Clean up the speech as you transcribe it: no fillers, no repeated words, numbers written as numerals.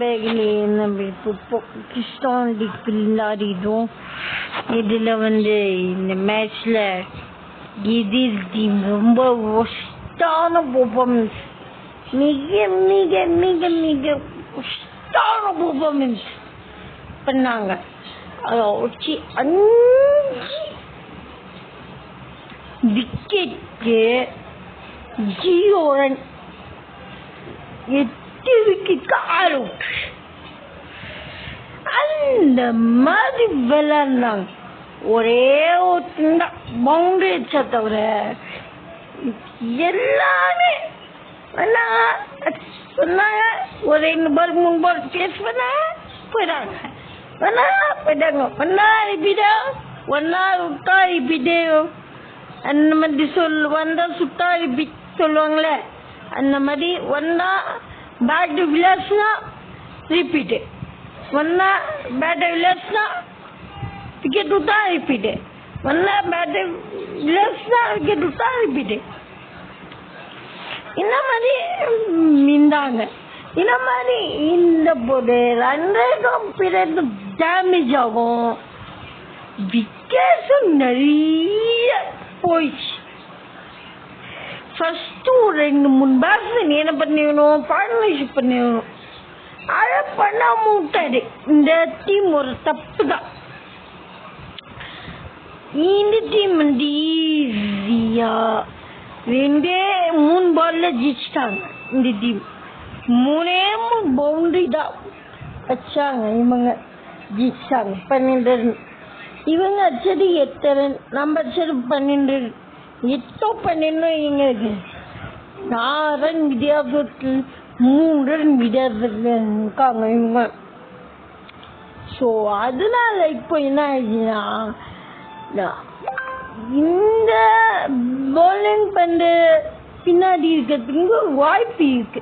நண்பர்களே, நம்ம இப்போ கிறிஸ்டான் லீக் விளையாடிடும். இதில் இந்த மேட்ச்சில் எதிர் டீம் ரொம்ப ஒஸ்டான பர்ஃபார்மன்ஸ், மிக மிக மிக மிக ஒஸ்டான பர்ஃபார்மன்ஸ் பண்ணாங்க. அதை வச்சு 5 விக்கெட்டு 0 ரன், 8 விக்கெட்டுக்கு ஆல் அவுட். அந்த மாதிரி விளையாண்டாங்க. ஒரே ஒரு பவுண்டரி அடிச்சா தவிர எல்லாமே சொன்னாங்க. ஒரு 2 பால் 3 பால் பேஸ் பண்ண போயிட்டாங்க. போயிட்டாங்க. ஒன்னா விட்டா ரிப்பீட்டு, அந்த மாதிரி வந்தா சுட்டா ரிப்பீட் சொல்லுவாங்களே, அந்த மாதிரி ஒன்னா பேட் விளையாடுச்சுனா ரிப்பீட்டு, ஒன்னா பேட்டை விளையாடுச்சுனா விக்கெட் விட்டா ரிப்பீட்டு, ஒன்னா பேட்டை விளையாடுச்சுனா விக்கெட் விட்டா ரிப்பீட்டு. இந்த மாதிரி நின்றாங்க. இந்த மாதிரி இந்த போது ரன்ரேட்டும் பிறகு டேமேஜ் ஆகும், விக்கெட்ஸும் நிறைய போயிடுச்சு. ஃபர்ஸ்ட் 2-3 பேட்ஸ்மேன் என்ன பண்ணிடணும், பார்ட்னர்ஷிப் பண்ணிடணும். அதை பண்ணாம விட்டாரு. இந்த டீம் ஒரு தப்பு தான். இந்த டீம் ஈஸியா 2-3 பால்ல ஜெயிச்சிட்டாங்க. இந்த டீம் 3 பவுண்டரி தான் வச்சாங்க. இவங்க ஜெயிச்சாங்க 12 ரன். இவங்க அடிச்சது 8 ரன், நம்ம அடிச்சது 12 ரன். 8-12 இங்க இருக்கு. 4 ரன் வித்தியாசத்தில் 3 ரன் வித்தியாசத்துல இருக்காங்க இவங்க. ஸோ அதனால இப்போ என்ன ஆயிடுச்சுன்னா, இந்த பவுலிங் பண்ண பின்னாடி இருக்கிறதுக்கு வாய்ப்பு இருக்கு.